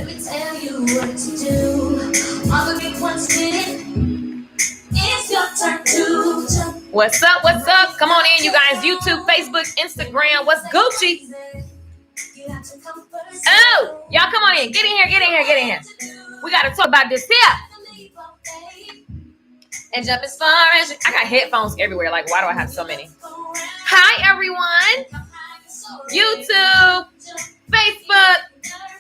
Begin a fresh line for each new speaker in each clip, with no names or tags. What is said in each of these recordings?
Let me tell you what to do. All the big ones did it. It's your turn to jump. What's up? What's up? Come on in, you guys. YouTube, Facebook, Instagram. What's Gucci? Oh, y'all come on in. Get in here, get in here, get in here. We got to talk about this here. And jump as far as I got headphones everywhere. Like, why do I have so many? Hi, everyone. YouTube, Facebook,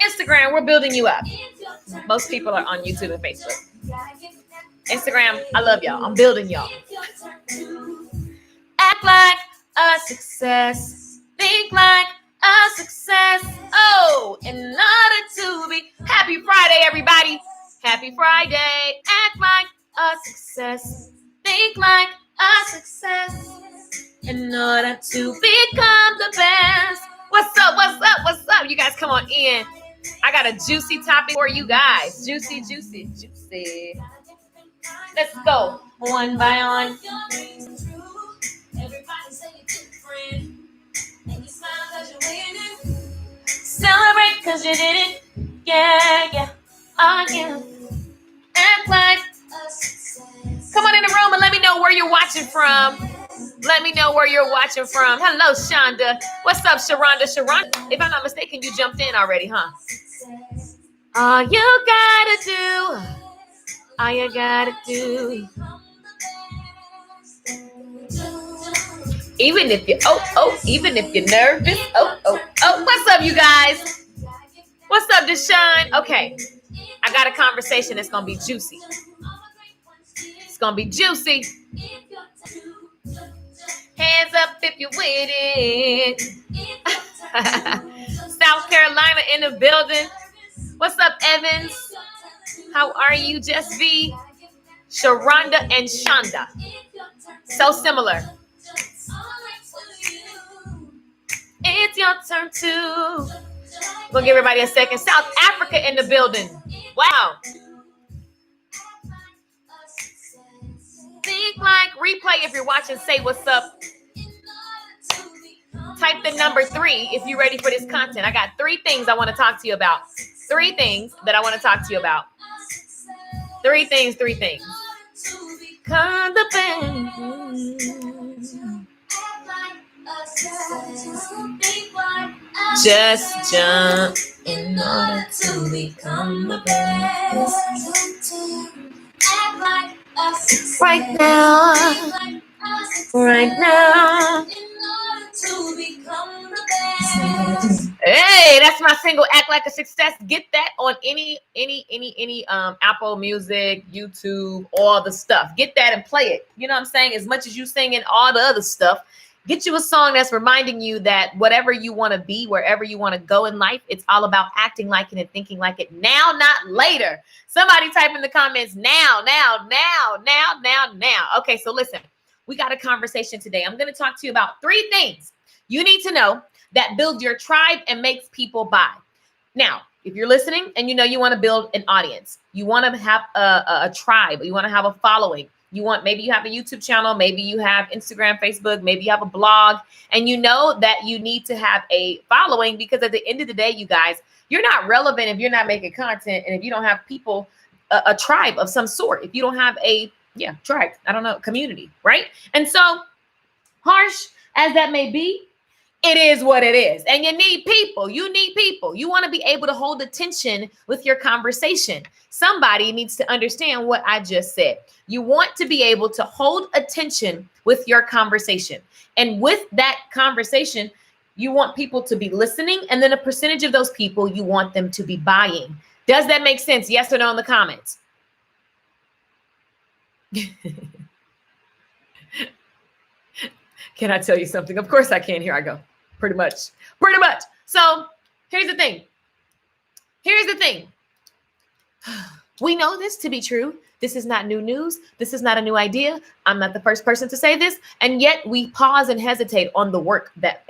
Instagram. We're building you up. Most people are on YouTube and Facebook. Instagram, I love y'all. I'm building y'all. Act like a success. Think like a success. Oh, in order to be happy Friday, everybody. Happy Friday. Act like a success. Think like a success. In order to become the best. What's up? What's up? What's up? You guys come on in. I got a juicy topic for you guys. Juicy, juicy, juicy. Let's go. One by one. Celebrate because you did it. Yeah, yeah. Oh, yeah. Act like. Come on in the room and let me know where you're watching from. Let me know where you're watching from. Hello, Shonda. What's up, Sharonda? Sharonda, if I'm not mistaken, you jumped in already, huh? All you gotta do. Even if you're nervous. What's up, you guys? What's up, Deshaun? Okay, I got a conversation that's gonna be juicy. It's gonna be juicy. Hands up if you're with it. South Carolina in the building. What's up, Evans? How are you, Jess V? Sharonda and Shonda. So similar. It's your turn to. We'll give everybody a second. South Africa in the building. Wow. Think like replay if you're watching. Say what's up. Type the number 3 if you're ready for this content. I got 3 things I want to talk to you about. 3 things that I want to talk to you about. 3 things. Come the band. Just jump in order to become the best. Right now. Hey, that's my single, Act Like a Success. Get that on any Apple Music, YouTube, all the stuff. Get that and play it. You know what I'm saying? As much as you singing all the other stuff, get you a song that's reminding you that whatever you want to be, wherever you want to go in life, it's all about acting like it and thinking like it now, not later. Somebody type in the comments now. Okay, so listen, we got a conversation today. I'm going to talk to you about 3 things you need to know that build your tribe and makes people buy. Now, if you're listening and you know you want to build an audience, you want to have a tribe, you want to have a following, maybe you have a YouTube channel, maybe you have Instagram, Facebook, maybe you have a blog, and you know that you need to have a following because at the end of the day, you guys, you're not relevant if you're not making content and if you don't have people, a tribe of some sort, if you don't have a tribe, community, right? And so harsh as that may be, it is what it is. And you need people. You want to be able to hold attention with your conversation. Somebody needs to understand what I just said. You want to be able to hold attention with your conversation. And with that conversation, you want people to be listening. And then a percentage of those people, you want them to be buying. Does that make sense? Yes or no in the comments? Can I tell you something? Of course I can. Here I go. Pretty much. So here's the thing. We know this to be true. This is not new news. This is not a new idea. I'm not the first person to say this. And yet we pause and hesitate on the work that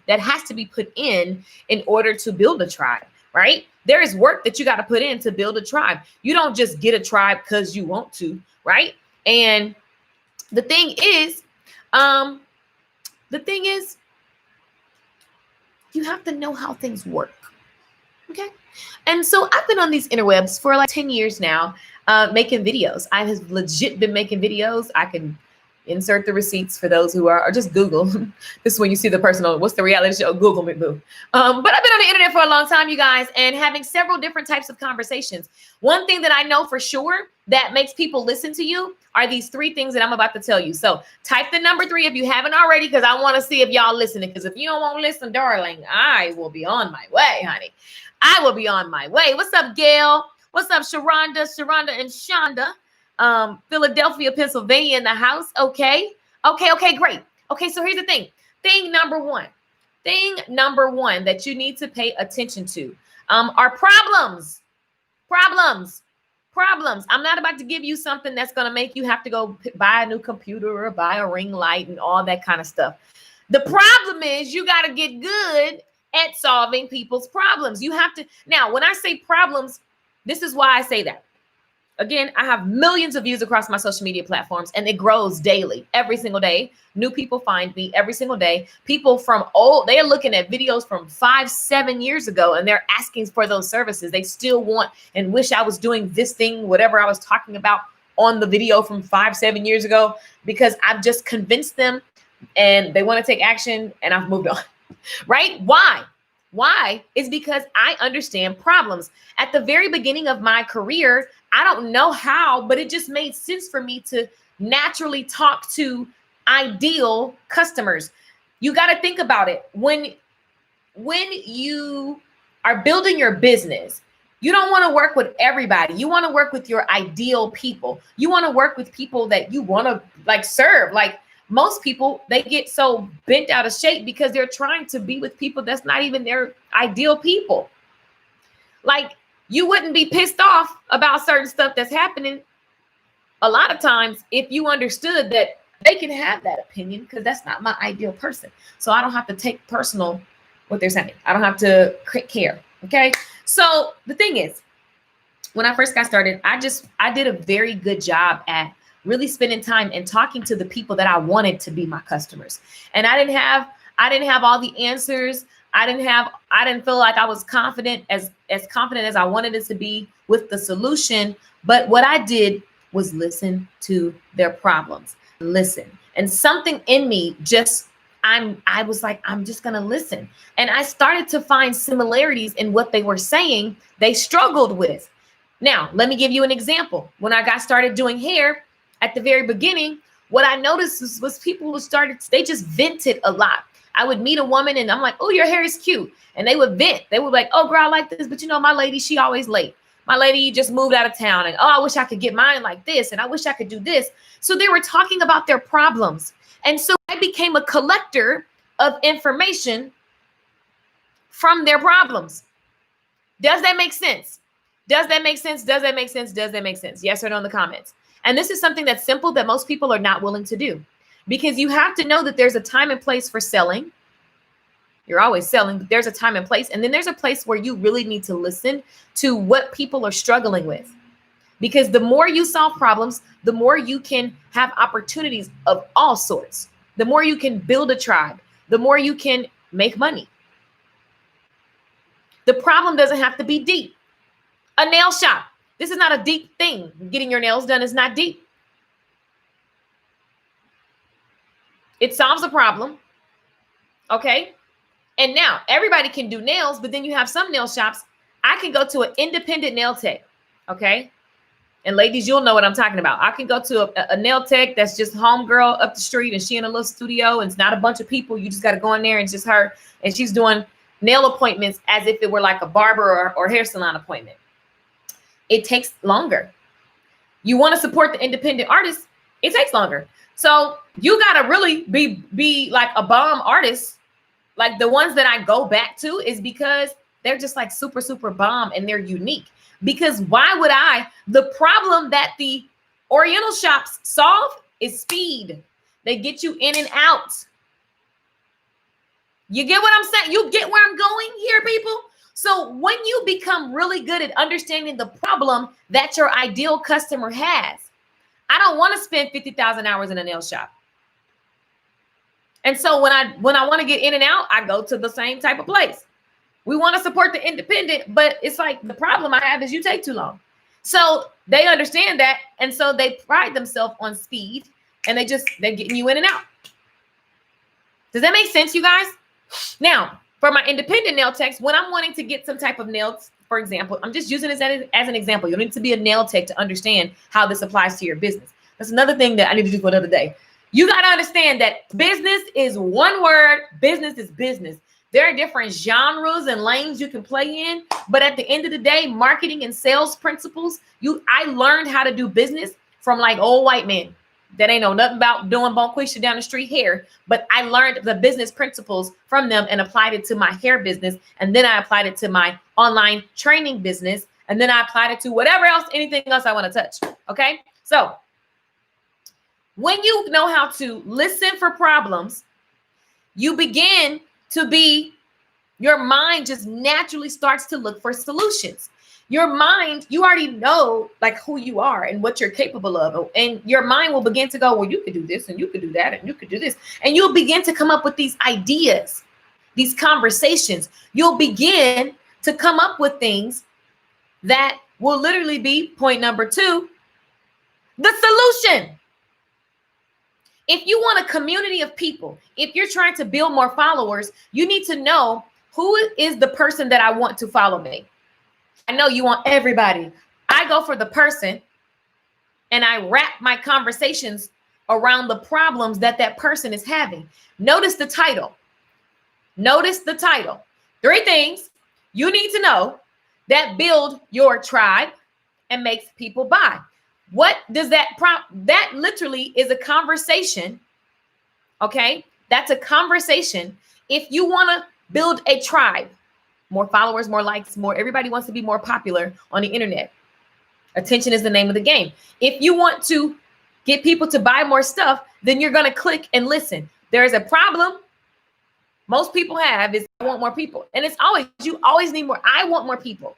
has to be put in order to build a tribe, right? There is work that you got to put in to build a tribe. You don't just get a tribe because you want to, right? And the thing is, you have to know how things work. Okay. And so I've been on these interwebs for like 10 years now, making videos. I have legit been making videos. I can insert the receipts for those who are, or just Google. This is when you see the person on, what's the reality show? Google me, boo. But I've been on the internet for a long time, you guys, and having several different types of conversations. One thing that I know for sure that makes people listen to you are these 3 things that I'm about to tell you. So type the number 3 if you haven't already, because I want to see if y'all listening. Because if you don't want to listen, darling, I will be on my way, honey. I will be on my way. What's up, Gail? What's up, Sharonda and Shonda? Philadelphia, Pennsylvania in the house. Okay, great. Okay, so here's the thing. Thing number one that you need to pay attention to are problems. I'm not about to give you something that's going to make you have to go buy a new computer or buy a ring light and all that kind of stuff. The problem is you got to get good at solving people's problems. You have to. Now, when I say problems, this is why I say that. Again, I have millions of views across my social media platforms, and it grows daily, every single day. New people find me every single day. People from they are looking at videos from 5-7 years ago, and they're asking for those services. They still want and wish I was doing this thing, whatever I was talking about on the video from 5-7 years ago, because I've just convinced them and they want to take action, and I've moved on. Right? Why? Is because I understand problems. At the very beginning of my career, I don't know how, but it just made sense for me to naturally talk to ideal customers. You got to think about it. When you are building your business, you don't want to work with everybody. You want to work with your ideal people. You want to work with people that you want to like serve. Like most people, they get so bent out of shape because they're trying to be with people that's not even their ideal people. Like, you wouldn't be pissed off about certain stuff that's happening a lot of times if you understood that they can have that opinion, because that's not my ideal person. So I don't have to take personal what they're saying. I don't have to care. Okay. So the thing is, when I first got started, I did a very good job at really spending time and talking to the people that I wanted to be my customers. And I didn't have all the answers. I didn't feel like I was confident as confident as I wanted it to be with the solution. But what I did was listen to their problems, listen. And something in me I was like, I'm just going to listen. And I started to find similarities in what they were saying they struggled with. Now, let me give you an example. When I got started doing hair at the very beginning, what I noticed was people they just vented a lot. I would meet a woman and I'm like, oh, your hair is cute. And they would vent. They would be like, oh, girl, I like this. But my lady, she always late. My lady just moved out of town. And, oh, I wish I could get mine like this. And I wish I could do this. So they were talking about their problems. And so I became a collector of information from their problems. Does that make sense? Does that make sense? Does that make sense? Does that make sense? Yes or no in the comments. And this is something that's simple that most people are not willing to do. Because you have to know that there's a time and place for selling. You're always selling, but there's a time and place. And then there's a place where you really need to listen to what people are struggling with. Because the more you solve problems, the more you can have opportunities of all sorts. The more you can build a tribe, the more you can make money. The problem doesn't have to be deep. A nail shop. This is not a deep thing. Getting your nails done is not deep. It solves a problem. Okay. And now everybody can do nails, but then you have some nail shops. I can go to an independent nail tech. Okay. And ladies, you'll know what I'm talking about. I can go to a nail tech that's just homegirl up the street and she in a little studio and it's not a bunch of people. You just got to go in there and just her. And she's doing nail appointments as if it were like a barber or hair salon appointment. It takes longer. You want to support the independent artists. It takes longer. So you got to really be like a bomb artist. Like the ones that I go back to is because they're just like super, super bomb and they're unique. Because why would the problem that the Oriental shops solve is speed. They get you in and out. You get what I'm saying? You get where I'm going here, people? So when you become really good at understanding the problem that your ideal customer has, I don't want to spend 50,000 hours in a nail shop. And so when I want to get in and out, I go to the same type of place. We want to support the independent, but it's like the problem I have is you take too long. So they understand that. And so they pride themselves on speed, and they're getting you in and out. Does that make sense, you guys? Now, for my independent nail techs, when I'm wanting to get some type of nails, for example, I'm just using this as an example. You don't need to be a nail tech to understand how this applies to your business. That's another thing that I need to do for another day. You got to understand that business is one word. Business is business. There are different genres and lanes you can play in, but at the end of the day, marketing and sales principles, I learned how to do business from like old white men that ain't know nothing about doing Bonquisha down the street hair, but I learned the business principles from them and applied it to my hair business. And then I applied it to my online training business. And then I applied it to whatever else, anything else I want to touch. Okay. So when you know how to listen for problems, you begin to be, your mind just naturally starts to look for solutions. Your mind, you already know like who you are and what you're capable of. And your mind will begin to go, well, you could do this and you could do that and you could do this. And you'll begin to come up with these ideas, these conversations. You'll begin to come up with things that will literally be point number 2, the solution. If you want a community of people, if you're trying to build more followers, you need to know who is the person that I want to follow me. I know you want everybody. I go for the person and I wrap my conversations around the problems that person is having. Notice the title. Notice the title. 3 things you need to know that build your tribe and makes people buy. What does that that literally is a conversation. Okay. That's a conversation. If you want to build a tribe, more followers, more likes, more, everybody wants to be more popular on the internet. Attention is the name of the game. If you want to get people to buy more stuff, then you're going to click and listen. There is a problem most people have is I want more people. And it's always, you always need more. I want more people.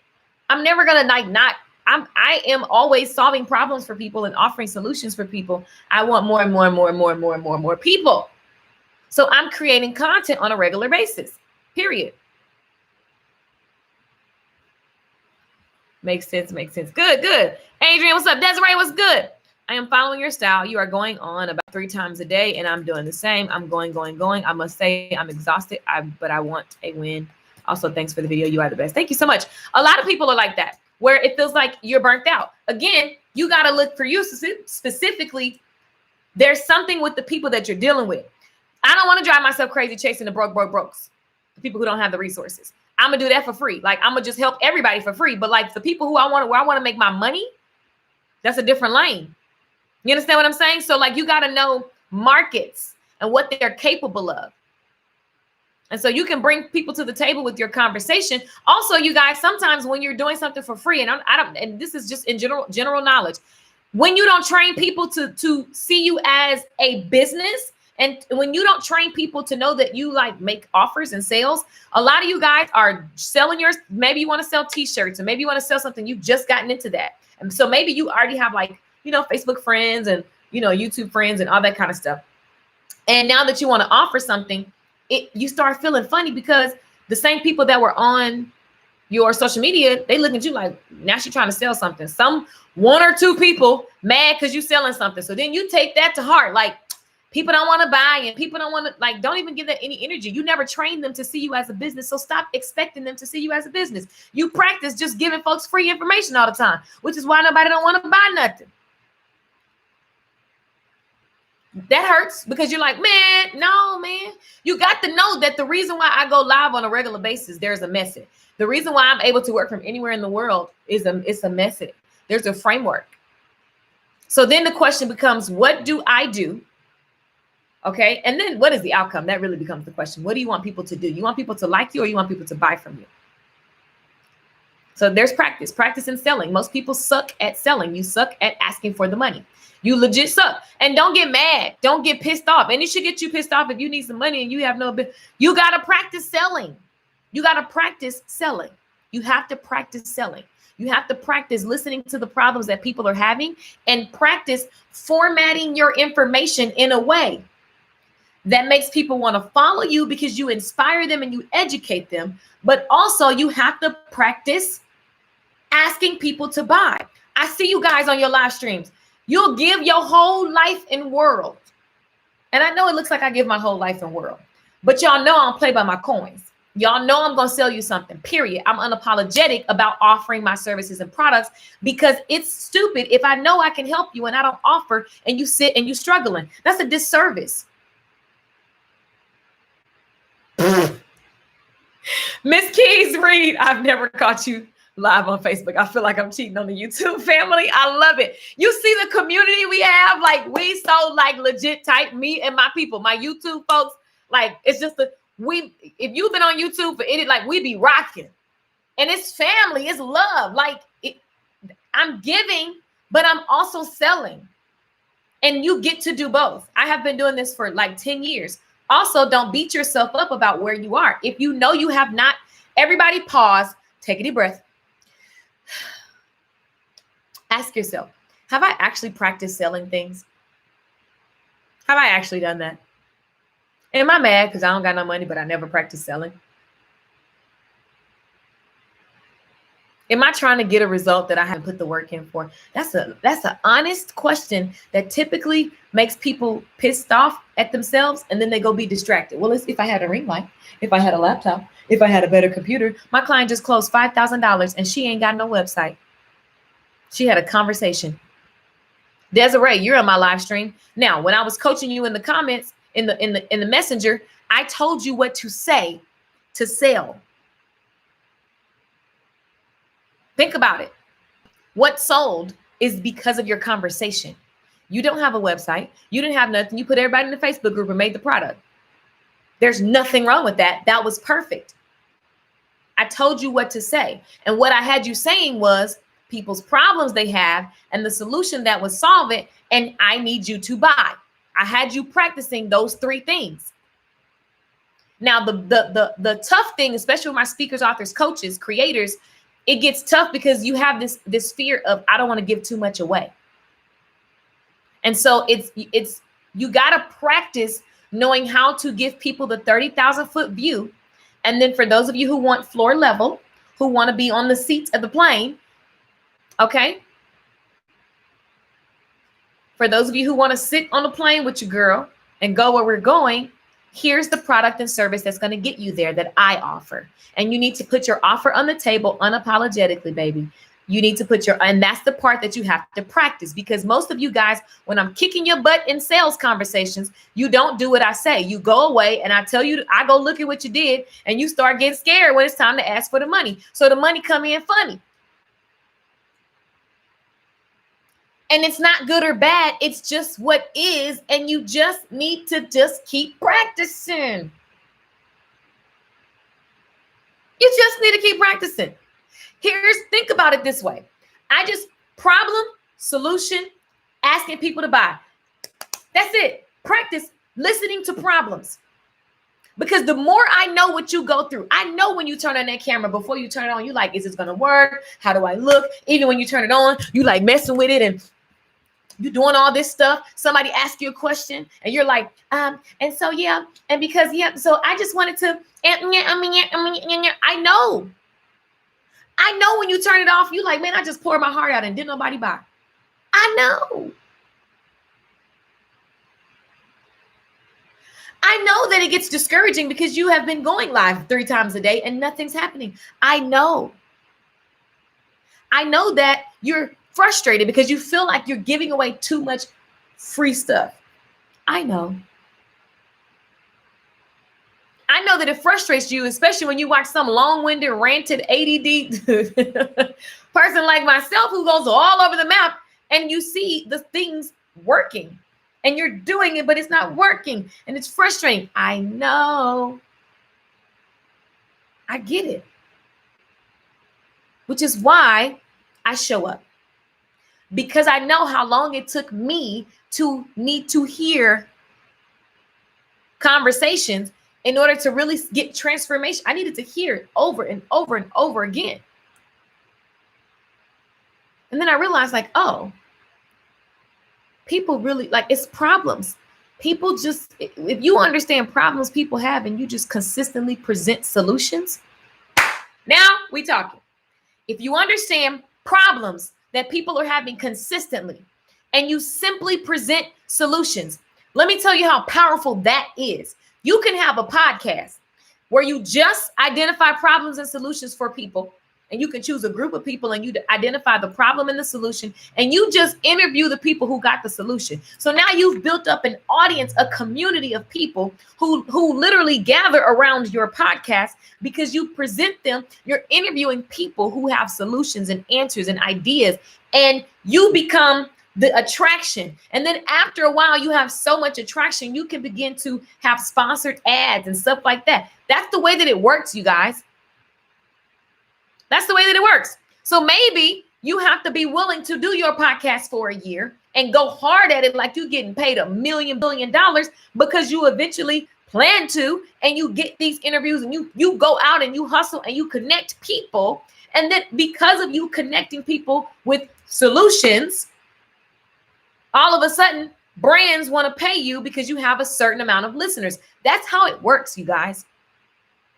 I'm never going to I am always solving problems for people and offering solutions for people. I want more and more and more and more and more and more and more people. So I'm creating content on a regular basis, period. Makes sense. Makes sense. Good, good. Adrian, what's up? Desiree, what's good? I am following your style. You are going on about 3 times a day, and I'm doing the same. I'm going. I must say I'm exhausted, but I want a win. Also, thanks for the video. You are the best. Thank you so much. A lot of people are like that, where it feels like you're burnt out. Again, you got to look for you specifically. There's something with the people that you're dealing with. I don't want to drive myself crazy chasing the brokes, the people who don't have the resources. I'm gonna do that for free. Like I'm gonna just help everybody for free. But like the people who where I want to make my money, that's a different lane. You understand what I'm saying? So like you got to know markets and what they're capable of. And so you can bring people to the table with your conversation. Also, you guys, sometimes when you're doing something for free, and I don't, and this is just in general knowledge, when you don't train people to see you as a business, and when you don't train people to know that you like make offers and sales, a lot of you guys are selling yours. Maybe you want to sell t-shirts, and maybe you want to sell something. You've just gotten into that. And so maybe you already have like, Facebook friends and, YouTube friends and all that kind of stuff. And now that you want to offer something, you start feeling funny because the same people that were on your social media, they look at you like, now she's trying to sell something. Some 1 or 2 people mad because you're selling something. So then you take that to heart. Like, people don't want to buy and people don't want to, don't even give that any energy. You never train them to see you as a business. So stop expecting them to see you as a business. You practice just giving folks free information all the time, which is why nobody don't want to buy nothing. That hurts because you're like, man, you got to know that the reason why I go live on a regular basis, there's a message. The reason why I'm able to work from anywhere in the world is it's a message. There's a framework. So then the question becomes, what do I do? Okay. And then what is the outcome? That really becomes the question. What do you want people to do? You want people to like you, or you want people to buy from you? So there's practice in selling. Most people suck at selling. You suck at asking for the money. You legit suck. And don't get mad. Don't get pissed off. And it should get you pissed off if you need some money and you have no, you got to practice selling. You got to practice selling. You have to practice selling. You have to practice listening to the problems that people are having and practice formatting your information in a way that makes people want to follow you because you inspire them and you educate them. But also you have to practice asking people to buy. I see you guys on your live streams. You'll give your whole life and world. And I know it looks like I give my whole life and world, but y'all know I don't play by my coins. Y'all know I'm going to sell you something, period. I'm unapologetic about offering my services and products because it's stupid if I know I can help you and I don't offer and you sit and you struggling. That's a disservice. Miss Keys Reed, I've never caught you live on Facebook. I feel like I'm cheating on the YouTube family. I love it. You see the community we have? Like, we so like legit type, me and my people, my YouTube folks. Like, it's just if you've been on YouTube for any, like, we be rocking. And it's family, it's love. Like, I'm giving, but I'm also selling. And you get to do both. I have been doing this for like 10 years. Also, don't beat yourself up about where you are. If you know you have not, everybody pause, take a deep breath. Ask yourself, have I actually practiced selling things? Have I actually done that? Am I mad because I don't got no money, but I never practiced selling? Am I trying to get a result that I haven't put the work in for? That's an honest question that typically makes people pissed off at themselves, and then they go be distracted. Well, if I had a ring light, if I had a laptop, if I had a better computer. My client just closed $5,000 and she ain't got no website. She had a conversation. Desiree, you're on my live stream. Now, when I was coaching you in the comments, in the messenger, I told you what to say to sell. Think about it. What sold is because of your conversation. You don't have a website. You didn't have nothing. You put everybody in the Facebook group and made the product. There's nothing wrong with that. That was perfect. I told you what to say. And what I had you saying was people's problems they have and the solution that would solve it. And I need you to buy. I had you practicing those three things. Now, the tough thing, especially with my speakers, authors, coaches, creators, it gets tough because you have this fear of, I don't want to give too much away. And so it's you got to practice knowing how to give people the 30,000 foot view. And then for those of you who want floor level, who want to be on the seats of the plane, okay? For those of you who want to sit on the plane with your girl and go where we're going, here's the product and service that's going to get you there that I offer. And you need to put your offer on the table unapologetically, baby. You need to put and that's the part that you have to practice, because most of you guys, when I'm kicking your butt in sales conversations, you don't do what I say. You go away and I tell you, I go look at what you did, and you start getting scared when it's time to ask for the money. So the money come in funny. And it's not good or bad. It's just what is. And you just need to just keep practicing. You just need to keep practicing. Think about it this way. Problem, solution, asking people to buy. That's it. Practice listening to problems. Because the more I know what you go through, I know when you turn on that camera, before you turn it on, you like, is this going to work? How do I look? Even when you turn it on, you like messing with it and you're doing all this stuff. Somebody asks you a question and you're like, and so, yeah. And because, yeah, so I just wanted to, I know when you turn it off, you like, man, I just poured my heart out and didn't nobody buy. I know. I know that it gets discouraging because you have been going live 3 times a day and nothing's happening. I know that you're frustrated because you feel like you're giving away too much free stuff. I know that it frustrates you, especially when you watch some long-winded, ranted, ADD person like myself who goes all over the map and you see the things working and you're doing it, but it's not working and it's frustrating. I know. I get it. Which is why I show up. Because I know how long it took me to need to hear conversations in order to really get transformation. I needed to hear it over and over and over again. And then I realized, like, oh, people really, like, it's problems. People just, if you understand problems people have and you just consistently present solutions, now we talking. If you understand problems that people are having consistently and you simply present solutions, let me tell you how powerful that is. You can have a podcast where you just identify problems and solutions for people, and you can choose a group of people and you identify the problem and the solution, and you just interview the people who got the solution. So now you've built up an audience, a community of people who literally gather around your podcast because you present them. You're interviewing people who have solutions and answers and ideas, and you become the attraction. And then after a while, you have so much attraction, you can begin to have sponsored ads and stuff like that. That's the way that it works, you guys. That's the way that it works. So maybe you have to be willing to do your podcast for a year and go hard at it like you're getting paid $1 billion because you eventually plan to, and you get these interviews and you go out and you hustle and you connect people. And then because of you connecting people with solutions, all of a sudden, brands want to pay you because you have a certain amount of listeners. That's how it works, you guys.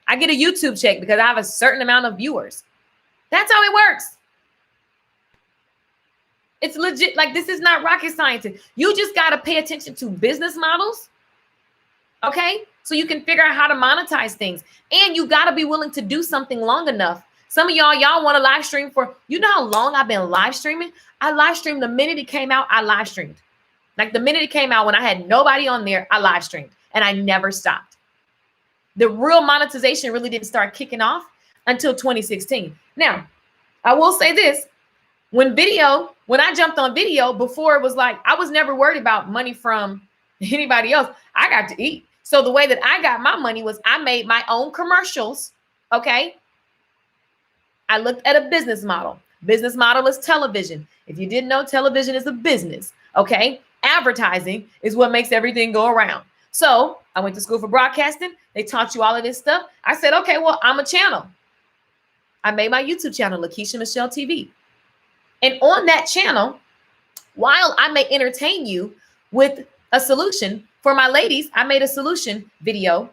I get a YouTube check because I have a certain amount of viewers. That's how it works. It's legit. Like, this is not rocket science. You just got to pay attention to business models, okay? So you can figure out how to monetize things. And you got to be willing to do something long enough. Some of y'all want to live stream for, you know how long I've been live streaming? I live streamed the minute it came out, I live streamed. Like the minute it came out, when I had nobody on there, I live streamed and I never stopped. The real monetization really didn't start kicking off until 2016. Now, I will say this. When I jumped on video, before it was like, I was never worried about money from anybody else. I got to eat. So the way that I got my money was I made my own commercials, okay? I looked at a business model. Business model is television. If you didn't know, television is a business, okay? Advertising is what makes everything go around. So I went to school for broadcasting. They taught you all of this stuff. I said, okay, well, I'm a channel. I made my YouTube channel, Lakeisha Michelle TV. And on that channel, while I may entertain you with a solution, for my ladies, I made a solution video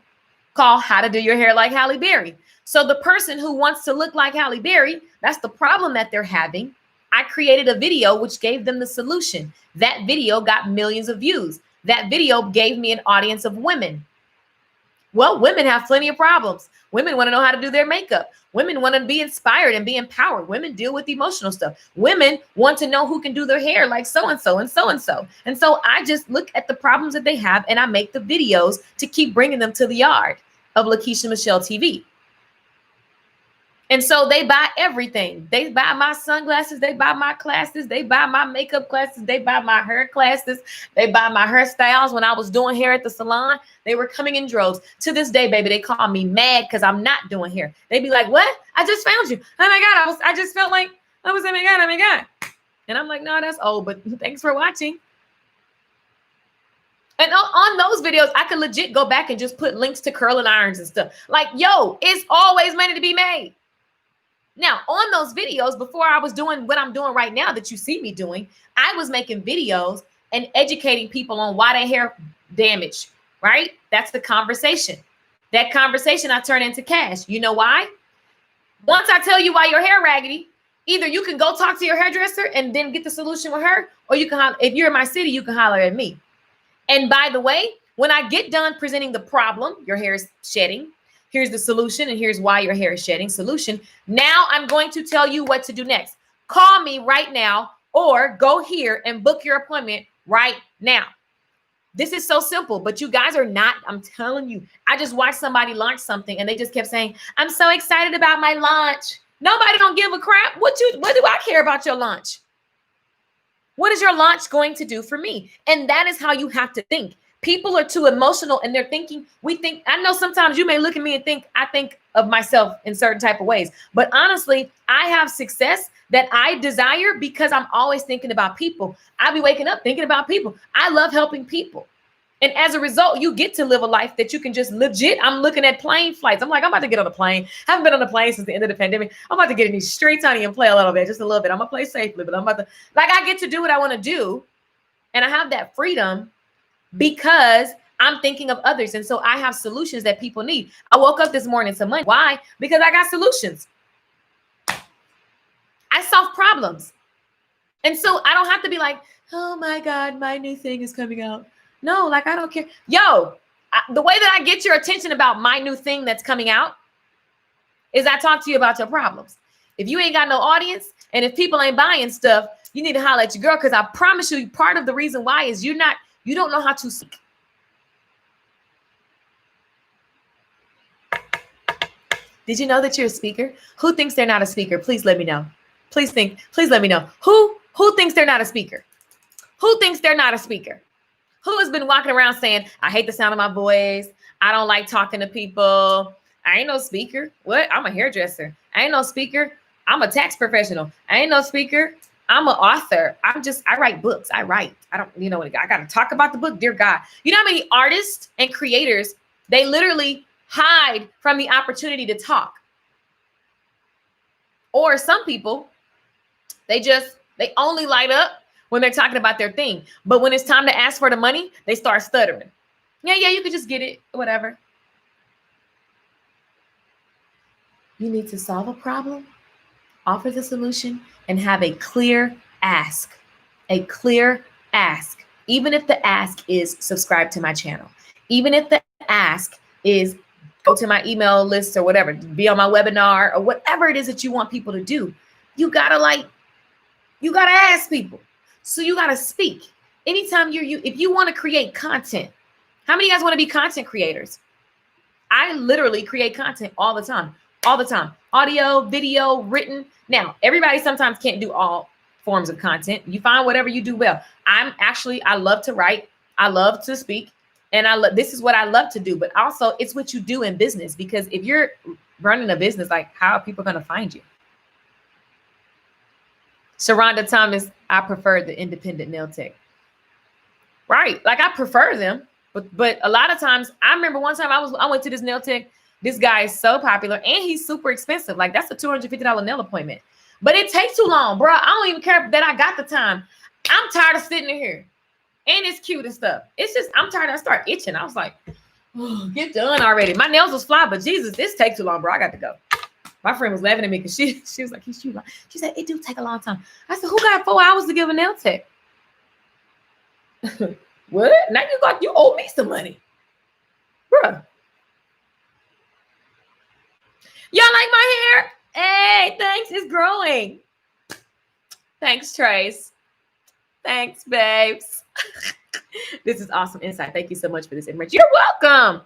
called How to Do Your Hair Like Halle Berry. So the person who wants to look like Halle Berry, that's the problem that they're having. I created a video which gave them the solution. That video got millions of views. That video gave me an audience of women. Well, women have plenty of problems. Women want to know how to do their makeup. Women want to be inspired and be empowered. Women deal with emotional stuff. Women want to know who can do their hair like so-and-so and so-and-so. And so I just look at the problems that they have and I make the videos to keep bringing them to the yard of Lakeisha Michelle TV. And so they buy everything. They buy my sunglasses. They buy my classes. They buy my makeup classes. They buy my hair classes. They buy my hairstyles. When I was doing hair at the salon, they were coming in droves. To this day, baby, they call me mad because I'm not doing hair. They be like, what? I just found you. Oh my God. I just felt like I was, oh my God. And I'm like, no, that's old, but thanks for watching. And on those videos, I could legit go back and just put links to curling irons and stuff. Like, yo, it's always money to be made. Now, on those videos, before I was doing what I'm doing right now that you see me doing, I was making videos and educating people on why their hair damaged, right? That's the conversation. That conversation I turn into cash. You know why? Once I tell you why your hair raggedy, either you can go talk to your hairdresser and then get the solution with her, or you can, if you're in my city, you can holler at me. And by the way, when I get done presenting the problem, your hair is shedding, here's the solution, and here's why your hair is shedding, solution. Now I'm going to tell you what to do next. Call me right now or go here and book your appointment right now. This is so simple, but you guys are not, I'm telling you. I just watched somebody launch something and they just kept saying, I'm so excited about my launch. Nobody don't give a crap. What do I care about your launch? What is your launch going to do for me? And that is how you have to think. People are too emotional and they're thinking, I know sometimes you may look at me and think, I think of myself in certain type of ways. But honestly, I have success that I desire because I'm always thinking about people. I be waking up thinking about people. I love helping people. And as a result, you get to live a life that you can just legit. I'm looking at plane flights. I'm like, I'm about to get on a plane. I haven't been on a plane since the end of the pandemic. I'm about to get in these streets, honey, and play a little bit, just a little bit. I'm going to play safely, but I'm about to, I get to do what I want to do. And I have that freedom because I'm thinking of others. And so I have solutions that people need. I woke up this morning to money. Why? Because I got solutions. I solve problems. And so I don't have to be like, oh my God, my new thing is coming out. No, like, I don't care. Yo, the way that I get your attention about my new thing that's coming out is I talk to you about your problems. If you ain't got no audience and if people ain't buying stuff, you need to holler at your girl, because I promise you, part of the reason why is you don't know how to speak. Did you know that you're a speaker? Who thinks they're not a speaker? Please let me know. Please let me know. Who thinks they're not a speaker? Who thinks they're not a speaker? Who has been walking around saying, I hate the sound of my voice. I don't like talking to people. I ain't no speaker. What? I'm a hairdresser. I ain't no speaker. I'm a tax professional. I ain't no speaker. I'm an author. I write books. I got to talk about the book. Dear God. You know how many artists and creators, they literally hide from the opportunity to talk. Or some people, they only light up when they're talking about their thing. But when it's time to ask for the money, they start stuttering. Yeah, you could just get it, whatever. You need to solve a problem, offer the solution, and have a clear ask. A clear ask. Even if the ask is subscribe to my channel. Even if the ask is go to my email list or whatever, be on my webinar or whatever it is that you want people to do. You gotta ask people. So you gotta speak. Anytime if you want to create content, how many of you guys want to be content creators? I literally create content all the time. Audio, video, written. Now, everybody sometimes can't do all forms of content. You find whatever you do well. I love to write. I love to speak. And this is what I love to do. But also, it's what you do in business. Because if you're running a business, like, how are people going to find you? Sharonda Thomas, I prefer the independent nail tech. Right. Like, I prefer them. But a lot of times, I remember one time I went to this nail tech. This guy is so popular and he's super expensive. Like, that's a $250 nail appointment. But it takes too long, bro. I don't even care that I got the time. I'm tired of sitting in here. And it's cute and stuff. It's just, I'm tired. I start itching. I was like, oh, get done already. My nails was fly, but Jesus, this takes too long, bro. I got to go. My friend was laughing at me because she was like, she said, it do take a long time. I said, who got 4 hours to give a nail tech? What? Now you owe me some money. Bruh. Y'all like my hair? Hey, thanks. It's growing. Thanks, Trace. Thanks, babes. This is awesome insight. Thank you so much for this information. You're welcome.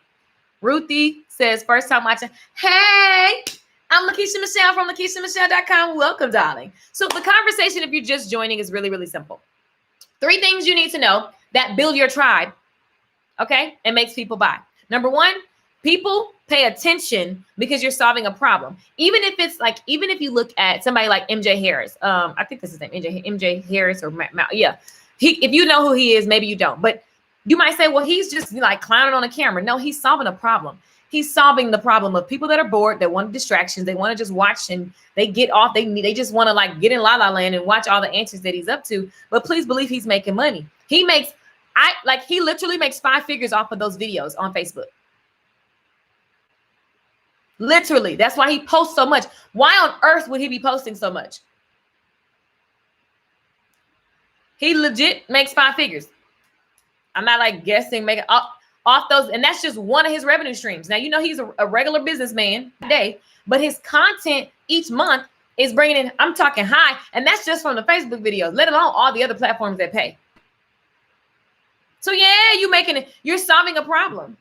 Ruthie says, first time watching. Hey, I'm Lakeisha Michelle from LakeishaMichelle.com. Welcome, darling. So the conversation, if you're just joining, is really, really simple. 3 things you need to know that build your tribe, okay, and makes people buy. Number 1, people pay attention because you're solving a problem. Even if you look at somebody like MJ Harris, I think this is his name, MJ Harris or yeah. If you know who he is, maybe you don't, but you might say, well, he's just like clowning on a camera. No, he's solving a problem. He's solving the problem of people that are bored, that want distractions, they want to just watch and they get off. They just want to like get in La La Land and watch all the answers that he's up to. But please believe he's making money. He literally makes 5 figures off of those videos on Facebook. Literally. That's why he posts so much. Why on earth would he be posting so much? He legit makes 5 figures. I'm not like guessing, making off those. And that's just one of his revenue streams. Now, you know, he's a regular businessman today, but his content each month is bringing in, I'm talking high. And that's just from the Facebook videos, let alone all the other platforms that pay. So yeah, you're solving a problem.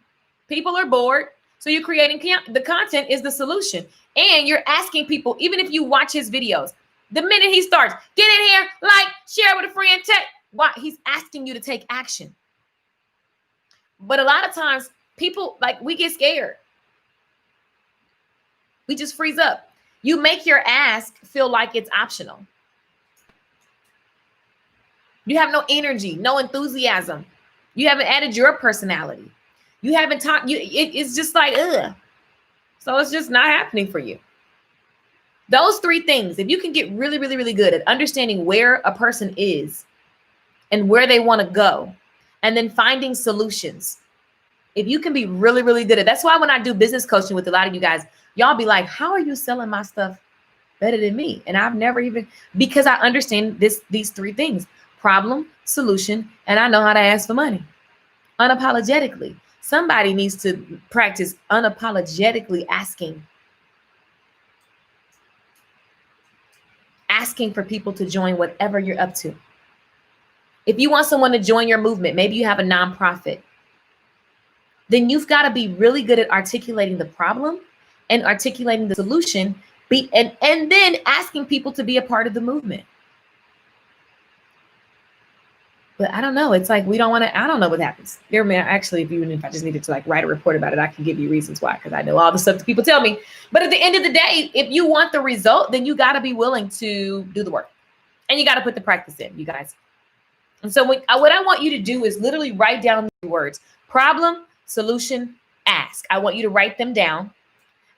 People are bored. So you're creating the content is the solution. And you're asking people, even if you watch his videos, the minute he starts, get in here, like, share with a friend, why he's asking you to take action. But a lot of times people, like, we get scared. We just freeze up. You make your ask feel like it's optional. You have no energy, no enthusiasm. You haven't added your personality. You haven't talked. It's just like, ugh. So it's just not happening for you. Those 3 things, if you can get really, really, really good at understanding where a person is and where they want to go, and then finding solutions. If you can be really, really good at, that's why when I do business coaching with a lot of you guys, y'all be like, how are you selling my stuff better than me? And I've never even, because I understand these three things: problem, solution, and I know how to ask for money unapologetically. Somebody needs to practice unapologetically asking for people to join whatever you're up to. If you want someone to join your movement, maybe you have a nonprofit, then you've got to be really good at articulating the problem and articulating the solution, and then asking people to be a part of the movement. But I don't know. It's like we don't want to. I don't know what happens. Actually, if I just needed to like write a report about it, I can give you reasons why, because I know all the stuff that people tell me. But at the end of the day, if you want the result, then you got to be willing to do the work, and you got to put the practice in, you guys. And so what I want you to do is literally write down the words: problem, solution, ask. I want you to write them down.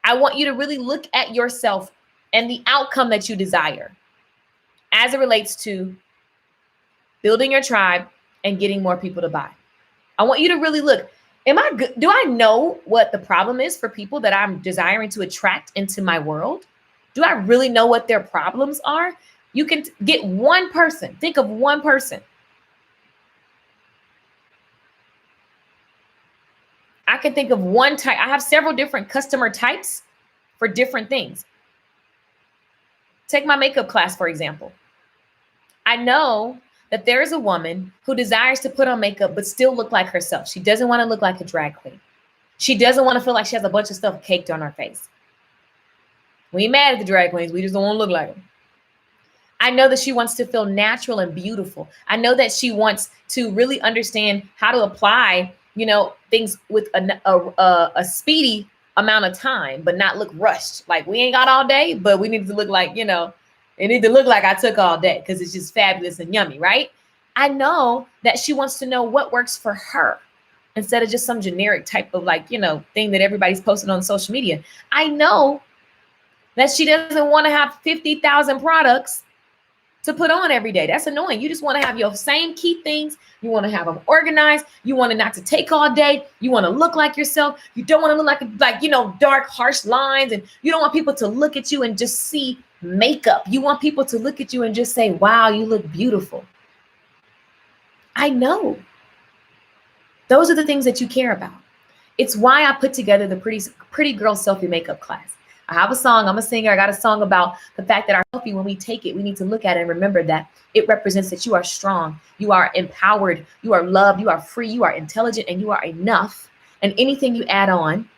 I want you to really look at yourself and the outcome that you desire as it relates to building your tribe and getting more people to buy. I want you to really look, am I good? Do I know what the problem is for people that I'm desiring to attract into my world? Do I really know what their problems are? You can get one person. Think of one person. I can think of one type. I have several different customer types for different things. Take my makeup class, for example. I know that there is a woman who desires to put on makeup but still look like herself. She doesn't want to look like a drag queen. She doesn't want to feel like she has a bunch of stuff caked on her face. We ain't mad at the drag queens. We just don't want to look like them. I know that she wants to feel natural and beautiful. I know that she wants to really understand how to apply, things with a speedy amount of time, but not look rushed. Like we ain't got all day, but we need to look like, it need to look like I took all day because it's just fabulous and yummy, right? I know that she wants to know what works for her instead of just some generic type of thing that everybody's posting on social media. I know that she doesn't want to have 50,000 products to put on every day. That's annoying. You just want to have your same key things. You want to have them organized. You want it not to take all day. You want to look like yourself. You don't want to look like dark, harsh lines. And you don't want people to look at you and just see makeup. You want people to look at you and just say, wow, you look beautiful. I know. Those are the things that you care about. It's why I put together the Pretty Girl Selfie Makeup class. I have a song. I'm a singer. I got a song about the fact that our selfie, when we take it, we need to look at it and remember that it represents that you are strong, you are empowered, you are loved, you are free, you are intelligent, and you are enough. And anything you add on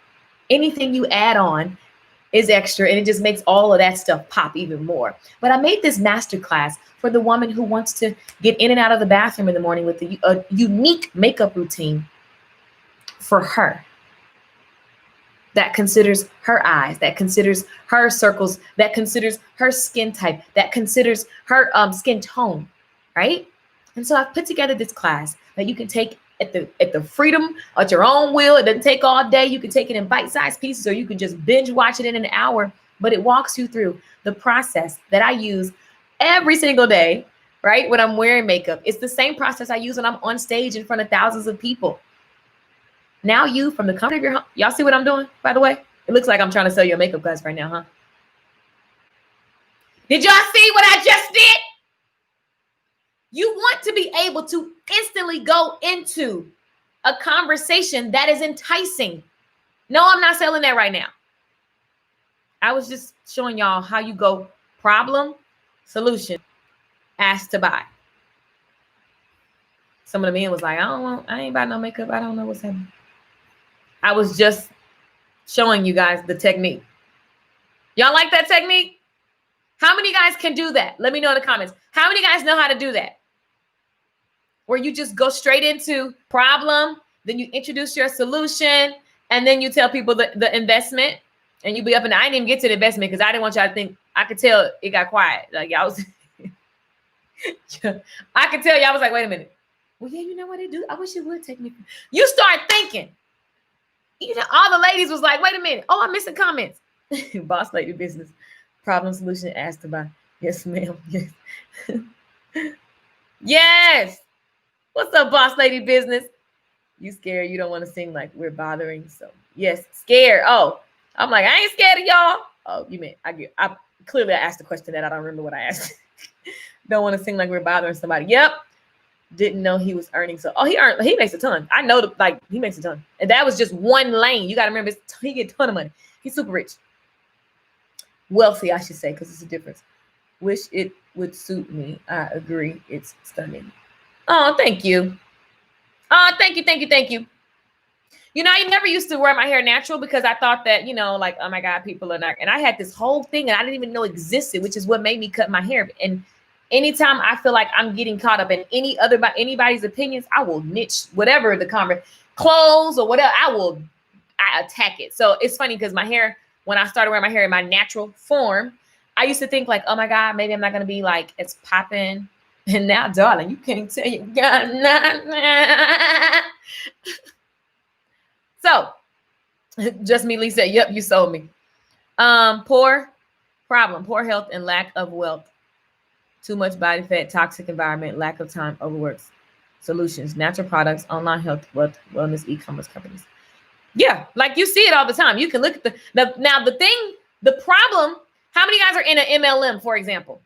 is extra, and it just makes all of that stuff pop even more. But I made this masterclass for the woman who wants to get in and out of the bathroom in the morning with a unique makeup routine for her. That considers her eyes, that considers her circles, that considers her skin type, that considers her skin tone, right? And so I've put together this class that you can take at the freedom at your own will. It doesn't take all day. You can take it in bite-sized pieces, or you can just binge watch it in an hour. But it walks you through the process that I use every single day, right? When I'm wearing makeup, it's the same process I use when I'm on stage in front of thousands of people. Now you, from the comfort of your home, y'all see what I'm doing, by the way? It looks like I'm trying to sell you a makeup class right now, huh? Did y'all see what I just did? You want to be able to instantly go into a conversation that is enticing. No, I'm not selling that right now. I was just showing y'all how you go problem, solution, ask to buy. Some of the men was like, I ain't buy no makeup. I don't know what's happening. I was just showing you guys the technique. Y'all like that technique? How many guys can do that? Let me know in the comments. How many guys know how to do that? Where you just go straight into problem, then you introduce your solution, and then you tell people the investment, and you be up and I didn't even get to the investment because I didn't want y'all to think. I could tell it got quiet. Like y'all was, I could tell y'all was like, wait a minute. Well, yeah, you know what they do? I wish it would take me. You start thinking. All the ladies was like, wait a minute. Oh, I'm missing comments. Boss lady business. Problem, solution, ask to buy. Yes, ma'am. Yes. Yes. What's up, boss lady business? You scared? You don't want to sing like we're bothering. So yes, scared. Oh, I'm like, I ain't scared of y'all. Oh, you meant I clearly I asked a question that I don't remember what I asked. Don't want to sing like we're bothering somebody. Yep. Didn't know he was earning. So he makes a ton. I know like he makes a ton. And that was just one lane. You gotta remember he get a ton of money. He's super rich. Wealthy, I should say, because it's a difference. Wish it would suit me. I agree. It's stunning. Oh, thank you. Oh, thank you, thank you, thank you. You know, I never used to wear my hair natural because I thought that, you know, like, oh my God, people are not. And I had this whole thing that I didn't even know existed, which is what made me cut my hair. And anytime I feel like I'm getting caught up in anybody's opinions, I will niche whatever the comment, clothes or whatever. I attack it. So it's funny because my hair, when I started wearing my hair in my natural form, I used to think like, oh my God, maybe I'm not going to be like, it's popping. And now, darling, you can't tell you. So just me, Lisa. Yep, you sold me. Poor health and lack of wealth. Too much body fat, toxic environment, lack of time, overworks. Solutions, natural products, online health, wellness, e-commerce companies. Yeah, like you see it all the time. You can look at the problem, how many guys are in an MLM, for example?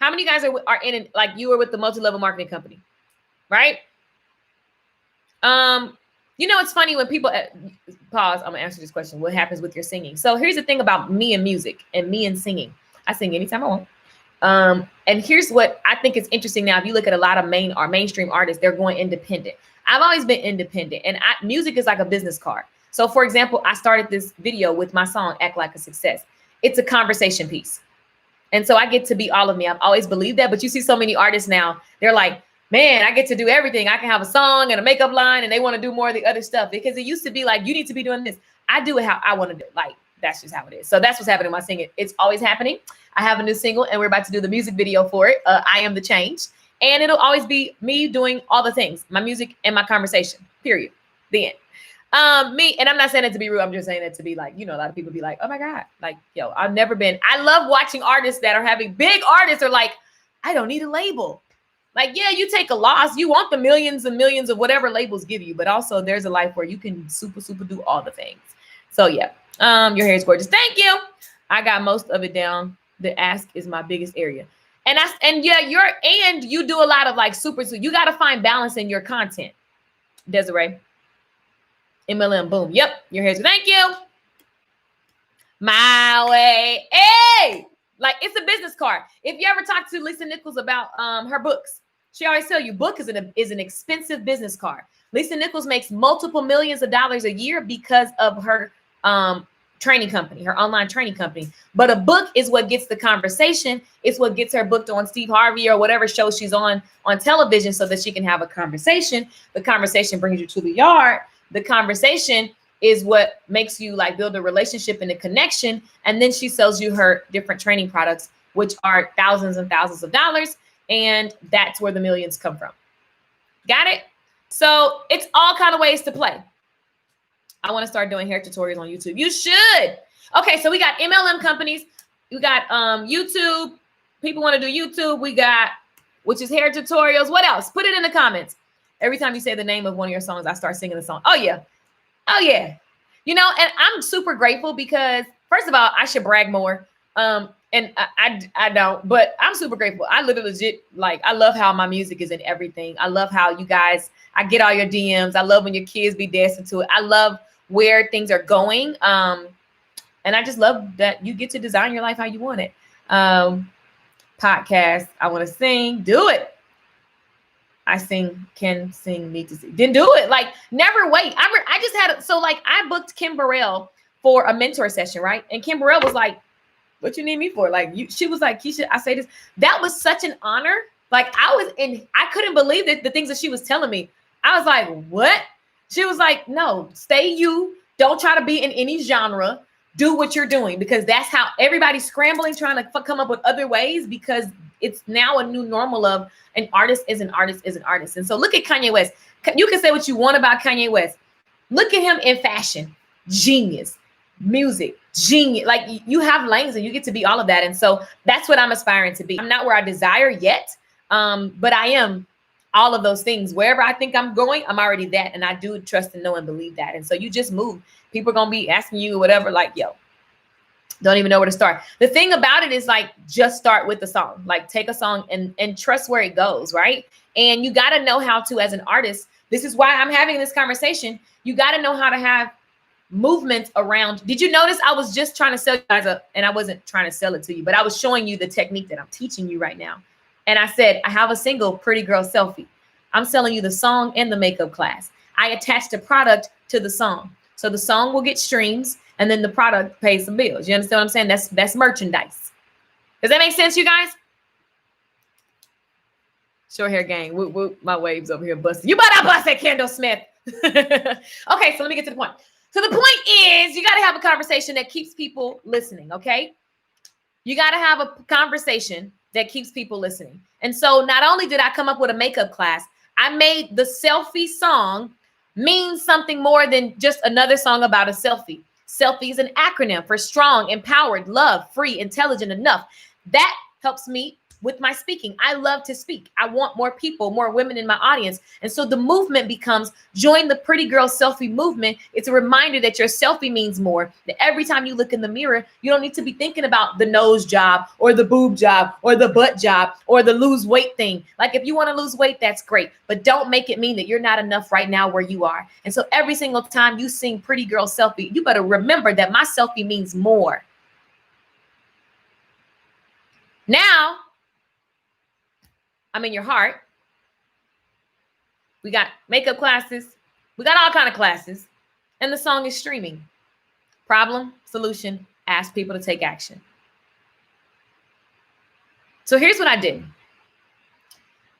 How many guys are in it, like you were with the multi-level marketing company, right? You know, it's funny when people pause. I'm gonna answer this question. What happens with your singing? So here's the thing about me and music and me and singing. I sing anytime I want. And here's what I think is interesting now. If you look at a lot of mainstream artists, they're going independent. I've always been independent, and music is like a business card. So for example, I started this video with my song, Act Like a Success. It's a conversation piece. And so I get to be all of me. I've always believed that, but you see so many artists now, they're like, man, I get to do everything. I can have a song and a makeup line, and they want to do more of the other stuff because it used to be like, you need to be doing this. I do it how I want to do it. Like, that's just how it is. So that's what's happening when I sing it. It's always happening. I have a new single and we're about to do the music video for it. I Am the Change. And it'll always be me doing all the things, my music and my conversation, period. The end. And I'm not saying it to be rude. I'm just saying it to be like, you know, a lot of people be like, oh my God, like, yo, I love watching artists that are having big artists are like, I don't need a label. Like, yeah, you take a loss. You want the millions and millions of whatever labels give you, but also there's a life where you can super do all the things. So yeah, your hair is gorgeous. Thank you. I got most of it down. The ask is my biggest area. And you do a lot of like so you got to find balance in your content. Desiree. MLM, boom. Yep, your hair's. Thank you. My way. Hey, like it's a business card. If you ever talk to Lisa Nichols about her books, she always tell you book is an expensive business card. Lisa Nichols makes multiple millions of dollars a year because of her training company, her online training company. But a book is what gets the conversation. It's what gets her booked on Steve Harvey or whatever show she's on television so that she can have a conversation. The conversation brings you to the yard. The conversation is what makes you like build a relationship and a connection. And then she sells you her different training products, which are thousands and thousands of dollars. And that's where the millions come from. Got it? So it's all kind of ways to play. I want to start doing hair tutorials on YouTube. You should. Okay, so we got MLM companies. We got YouTube. People want to do YouTube. We got, which is hair tutorials. What else? Put it in the comments. Every time you say the name of one of your songs, I start singing the song. Oh, yeah. Oh, yeah. You know, and I'm super grateful because, first of all, I should brag more. And I don't, but I'm super grateful. I literally legit, like, I love how my music is in everything. I love how you guys, I get all your DMs. I love when your kids be dancing to it. I love where things are going. And I just love that you get to design your life how you want it. Podcast, I want to sing, do it. I can sing, need to sing. Didn't do it. Like, never wait. I just had, so like, I booked Kim Burrell for a mentor session, right? And Kim Burrell was like, what you need me for? Like, she was like, Keisha, I say this. That was such an honor. Like, I couldn't believe that the things that she was telling me. I was like, what? She was like, no, stay you. Don't try to be in any genre. Do what you're doing, because that's how everybody's scrambling, trying to come up with other ways, because it's now a new normal of an artist is an artist is an artist. And so look at Kanye West. You can say what you want about Kanye West. Look at him in fashion. Genius. Music. Genius. Like, you have lanes and you get to be all of that. And so that's what I'm aspiring to be. I'm not where I desire yet, but I am all of those things. Wherever I think I'm going, I'm already that. And I do trust and know and believe that. And so you just move. People are going to be asking you whatever, like, yo, don't even know where to start. The thing about it is like, just start with the song, like take a song and trust where it goes. Right. And you got to know how to, as an artist, this is why I'm having this conversation. You got to know how to have movement around. Did you notice I was just trying to sell you guys and I wasn't trying to sell it to you, but I was showing you the technique that I'm teaching you right now. And I said, I have a single, Pretty Girl Selfie. I'm selling you the song and the makeup class. I attached the product to the song. So the song will get streams and then the product pays some bills. You understand what I'm saying? That's merchandise. Does that make sense, you guys? Short hair gang. Whoop, whoop. My waves over here busting. You better bust it, Kendall Smith. Okay, so let me get to the point. So the point is, you got to have a conversation that keeps people listening, okay? You got to have a conversation that keeps people listening. And so not only did I come up with a makeup class, I made the selfie song mean something more than just another song about a selfie. Selfie is an acronym for strong, empowered, love, free, intelligent, enough. That helps me with my speaking. I love to speak. I want more people, more women in my audience. And so the movement becomes join the Pretty Girl Selfie movement. It's a reminder that your selfie means more, that every time you look in the mirror, you don't need to be thinking about the nose job or the boob job or the butt job or the lose weight thing. Like if you want to lose weight, that's great, but don't make it mean that you're not enough right now where you are. And so every single time you sing Pretty Girl Selfie, you better remember that my selfie means more. Now, I'm in your heart. We got makeup classes. We got all kind of classes. And the song is streaming. Problem, solution, ask people to take action. So here's what I did.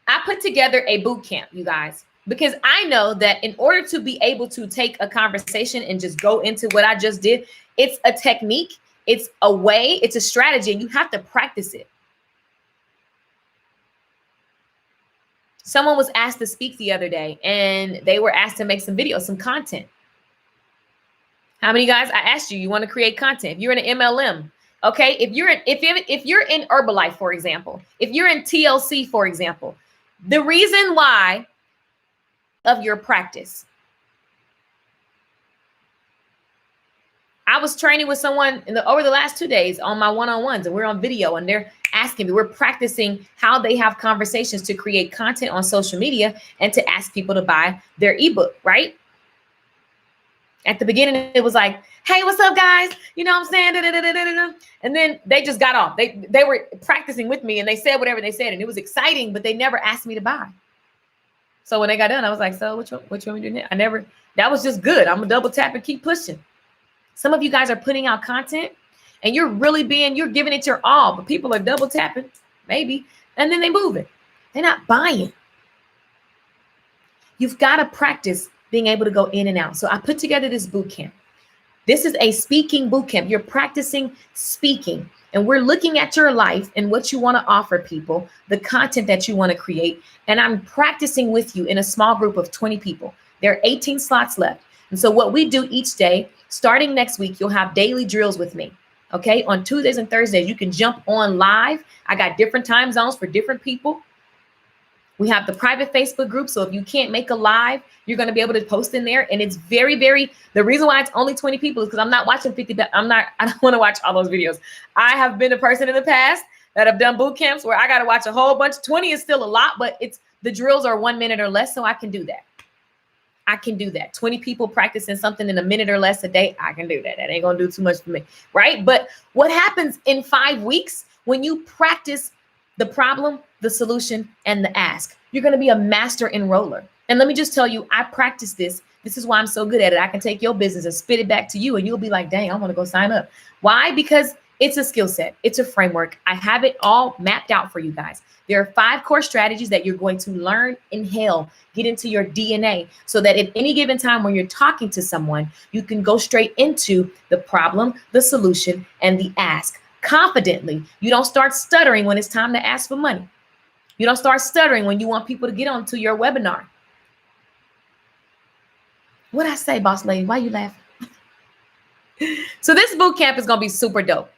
I put together a boot camp, you guys, because I know that in order to be able to take a conversation and just go into what I just did, it's a technique, it's a way, it's a strategy, and you have to practice it. Someone was asked to speak the other day and they were asked to make some videos, some content. How many guys? I asked you want to create content. If you're in an MLM, okay. If you're in Herbalife, for example, if you're in TLC, for example, the reason why of your practice. I was training with someone over the last 2 days on my one-on-ones, and we're on video, and they're asking me, we're practicing how they have conversations to create content on social media and to ask people to buy their ebook, right? At the beginning, it was like, hey, what's up, guys? You know what I'm saying? Da-da-da-da-da-da. And then they just got off. They were practicing with me and they said whatever they said, and it was exciting, but they never asked me to buy. So when they got done, I was like, so what you want me to do now? That was just good. I'm gonna double tap and keep pushing. Some of you guys are putting out content and you're giving it your all, but people are double tapping, maybe, and then they move it. They're not buying. You've got to practice being able to go in and out. So I put together this boot camp. This is a speaking boot camp. You're practicing speaking, and we're looking at your life and what you want to offer people, the content that you want to create. And I'm practicing with you in a small group of 20 people. There are 18 slots left. And so what we do each day, starting next week, you'll have daily drills with me. Okay. On Tuesdays and Thursdays, you can jump on live. I got different time zones for different people. We have the private Facebook group. So if you can't make a live, you're going to be able to post in there. And it's very, the reason why it's only 20 people is because I'm not watching 50. I don't want to watch all those videos. I have been a person in the past that have done boot camps where I got to watch a whole bunch. 20 is still a lot, but the drills are 1 minute or less. So I can do that. 20 people practicing something in a minute or less a day. I can do that. That ain't going to do too much for me. Right. But what happens in 5 weeks when you practice the problem, the solution, and the ask? You're going to be a master enroller. And let me just tell you, I practice this. This is why I'm so good at it. I can take your business and spit it back to you, and you'll be like, dang, I want to go sign up. Why? Because it's a skill set. It's a framework. I have it all mapped out for you guys. There are 5 core strategies that you're going to learn, inhale, get into your DNA, so that at any given time when you're talking to someone, you can go straight into the problem, the solution, and the ask confidently. You don't start stuttering when it's time to ask for money. You don't start stuttering when you want people to get onto your webinar. What'd I say, boss lady? Why you laughing? So this boot camp is going to be super dope.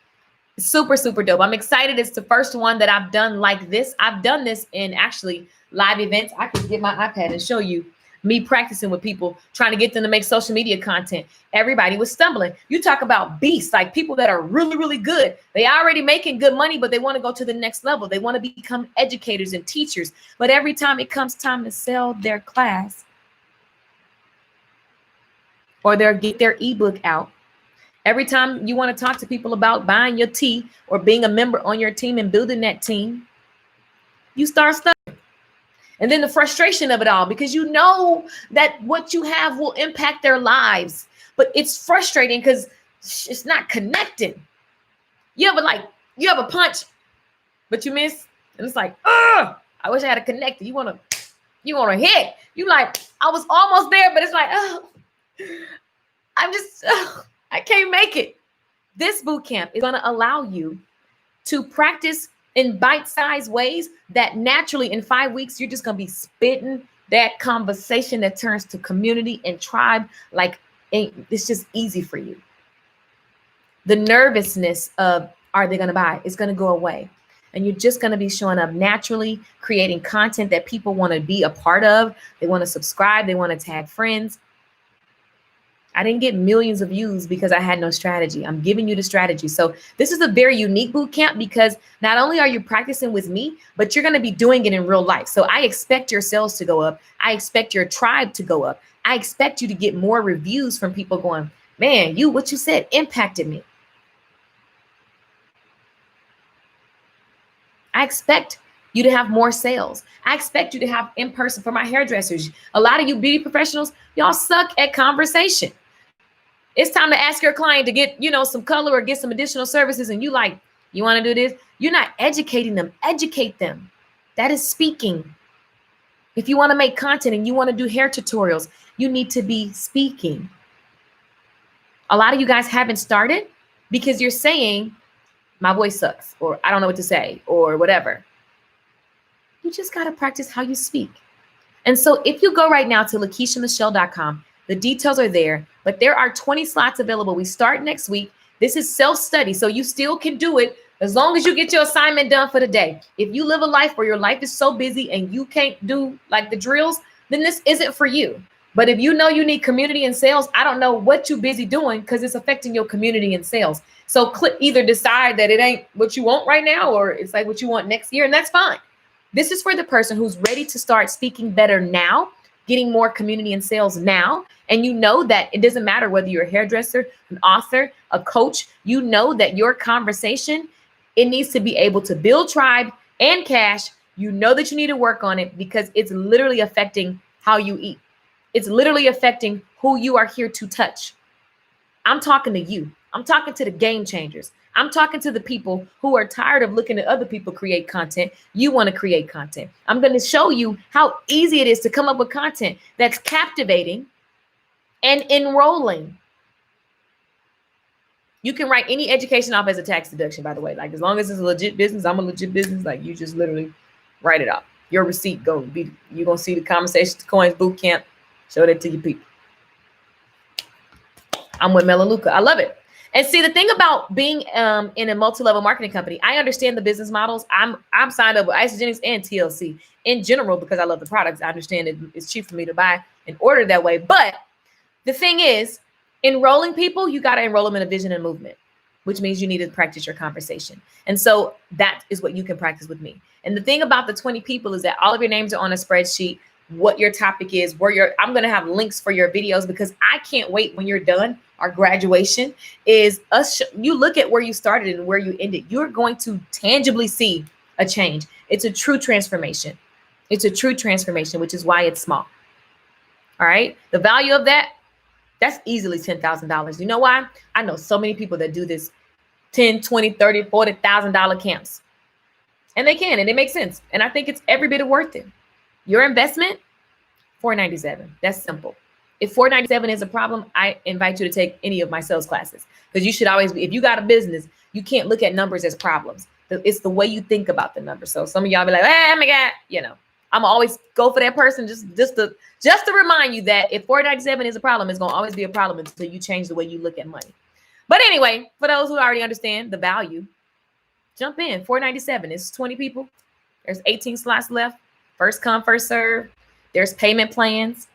Super, super dope. I'm excited. It's the first one that I've done like this. I've done this in actually live events. I could get my iPad and show you me practicing with people, trying to get them to make social media content. Everybody was stumbling. You talk about beasts, like people that are really, really good. They already making good money, but they want to go to the next level. They want to become educators and teachers. But every time it comes time to sell their class or they'll get their ebook out, every time you want to talk to people about buying your tea or being a member on your team and building that team, you start stuttering. And then the frustration of it all, because you know that what you have will impact their lives, but it's frustrating because it's not connecting. You have a punch, but you miss, and it's like, I wish I had a connector. You want to hit. You like, I was almost there, but it's like, I can't make it. This boot camp is going to allow you to practice in bite-sized ways that naturally in 5 weeks, you're just going to be spitting that conversation that turns to community and tribe. Like, it's just easy for you. The nervousness of, are they going to buy? It's going to go away. And you're just going to be showing up naturally, creating content that people want to be a part of. They want to subscribe. They want to tag friends. I didn't get millions of views because I had no strategy. I'm giving you the strategy. So this is a very unique boot camp because not only are you practicing with me, but you're going to be doing it in real life. So I expect your sales to go up. I expect your tribe to go up. I expect you to get more reviews from people going, man, what you said impacted me. I expect you to have more sales. I expect you to have in person for my hairdressers. A lot of you beauty professionals, y'all suck at conversation. It's time to ask your client to get, some color or get some additional services. And you want to do this? You're not educating them. Educate them. That is speaking. If you want to make content and you want to do hair tutorials, you need to be speaking. A lot of you guys haven't started because you're saying my voice sucks, or I don't know what to say, or whatever. You just got to practice how you speak. And so if you go right now to LaKeishaMichelle.com, the details are there, but there are 20 slots available. We start next week. This is self-study, so you still can do it as long as you get your assignment done for the day. If you live a life where your life is so busy and you can't do like the drills, then this isn't for you. But if you know you need community and sales, I don't know what you're busy doing because it's affecting your community and sales. So either decide that it ain't what you want right now, or it's like what you want next year, and that's fine. This is for the person who's ready to start speaking better now, getting more community and sales now. And you know that it doesn't matter whether you're a hairdresser, an author, a coach, you know that your conversation, it needs to be able to build tribe and cash. You know that you need to work on it because it's literally affecting how you eat. It's literally affecting who you are here to touch. I'm talking to you. I'm talking to the game changers. I'm talking to the people who are tired of looking at other people create content. You want to create content. I'm going to show you how easy it is to come up with content that's captivating and enrolling. You can write any education off as a tax deduction, by the way. Like, as long as it's a legit business, I'm a legit business. Like, you just literally write it off. Your receipt you're going to see the Conversations Coins Bootcamp. Show that to your people. I'm with Melaleuca. I love it. And see, the thing about being in a multi-level marketing company, I understand the business models. I'm signed up with Isagenix and TLC in general because I love the products. I understand it's cheap for me to buy and order that way. But the thing is, enrolling people, you got to enroll them in a vision and movement, which means you need to practice your conversation. And so that is what you can practice with me. And the thing about the 20 people is that all of your names are on a spreadsheet, what your topic is, I'm going to have links for your videos because I can't wait when you're done. Our graduation is you look at where you started and where you ended. You're going to tangibly see a change. It's a true transformation. It's a true transformation, which is why it's small. All right. The value of that's easily $10,000. You know why? I know so many people that do this $10, $20, $30, $40,000 camps. And they can, and it makes sense. And I think it's every bit of worth it. Your investment, $497. That's simple. If $497 is a problem, I invite you to take any of my sales classes because you should always be, if you got a business, you can't look at numbers as problems. It's the way you think about the number. So some of y'all be like, oh my God, I'm always go for that person just to remind you that if $497 is a problem, it's going to always be a problem until you change the way you look at money. But anyway, for those who already understand the value, Jump in. $4.97. It's 20 people. There's 18 slots left. First come, first serve. There's payment plans.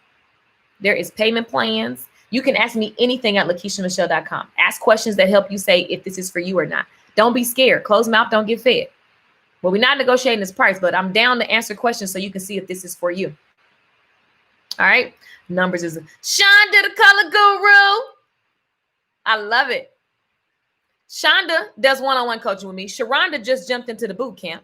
There is payment plans. You can ask me anything at LaKeishaMichelle.com. Ask questions that help you say if this is for you or not. Don't be scared. Closed mouth, don't get fed. Well, we're not negotiating this price, but I'm down to answer questions so you can see if this is for you. All right. Numbers is Shonda, the color guru. I love it. Shonda does one-on-one coaching with me. Sharonda just jumped into the boot camp.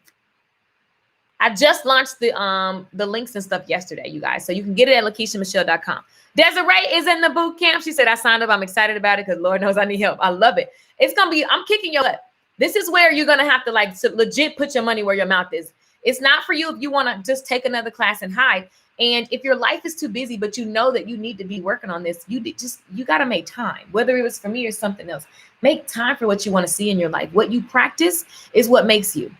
I just launched the links and stuff yesterday, you guys. So you can get it at LaKeishaMichelle.com. Desiree is in the boot camp. She said, I signed up. I'm excited about it because Lord knows I need help. I love it. It's going to be, I'm kicking your butt. This is where you're going to have to like legit put your money where your mouth is. It's not for you if you want to just take another class and hide. And if your life is too busy, but you know that you need to be working on this, you got to make time, whether it was for me or something else. Make time for what you want to see in your life. What you practice is what makes you.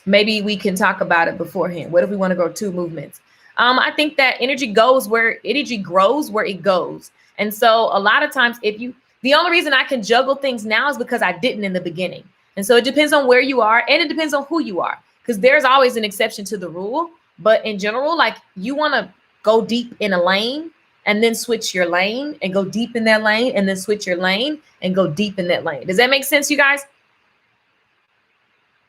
Maybe we can talk about it beforehand. What if we want to go 2 movements? I think that energy grows where it goes. And so a lot of times the only reason I can juggle things now is because I didn't in the beginning. And so it depends on where you are and it depends on who you are, because there's always an exception to the rule. But in general, like you want to go deep in a lane and then switch your lane and go deep in that lane and then switch your lane and go deep in that lane. Does that make sense, you guys?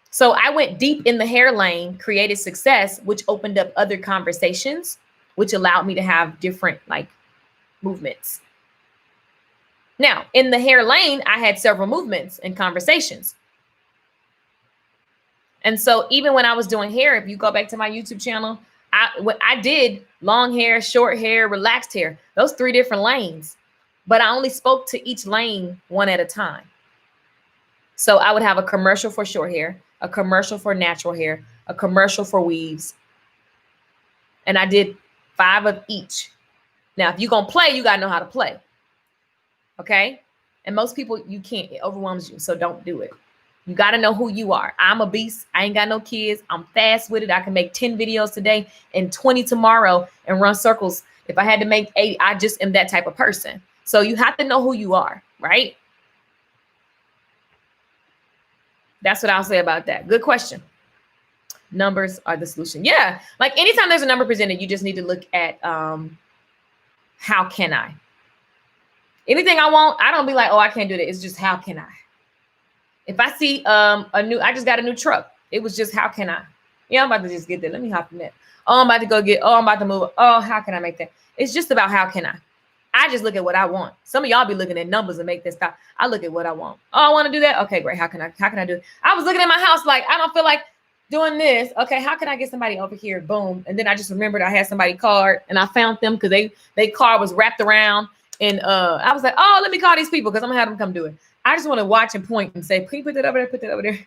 So I went deep in the hair lane, created success, which opened up other conversations, which allowed me to have different like movements. Now, in the hair lane, I had several movements and conversations. And so even when I was doing hair, if you go back to my YouTube channel, I did long hair, short hair, relaxed hair, those 3 different lanes, but I only spoke to each lane one at a time. So I would have a commercial for short hair, a commercial for natural hair, a commercial for weaves. And I did 5 of each. Now, if you're going to play, you got to know how to play. Okay. And most people, you can't, it overwhelms you. So don't do it. You got to know who you are. I'm a beast. I ain't got no kids. I'm fast with it. I can make 10 videos today and 20 tomorrow and run circles. If I had to make 8, I just am that type of person. So you have to know who you are, right? That's what I'll say about that. Good question. Numbers are the solution. Yeah. Like anytime there's a number presented, you just need to look at how can I? Anything I want, I don't be like, oh, I can't do that. It's just how can I? If I see I just got a new truck. It was just, how can I? Yeah, I'm about to just get there. Let me hop in that. Oh, I'm about to go get, I'm about to move. Oh, how can I make that? It's just about how can I? I just look at what I want. Some of y'all be looking at numbers and make this stuff. I look at what I want. Oh, I want to do that. Okay, great. How can I do it? I was looking at my house like, I don't feel like doing this. Okay, how can I get somebody over here? Boom. And then I just remembered I had somebody card and I found them because they card was wrapped around. And I was like, oh, let me call these people because I'm gonna have them come do it. I just want to watch and point and say, can you put that over there? Put that over there.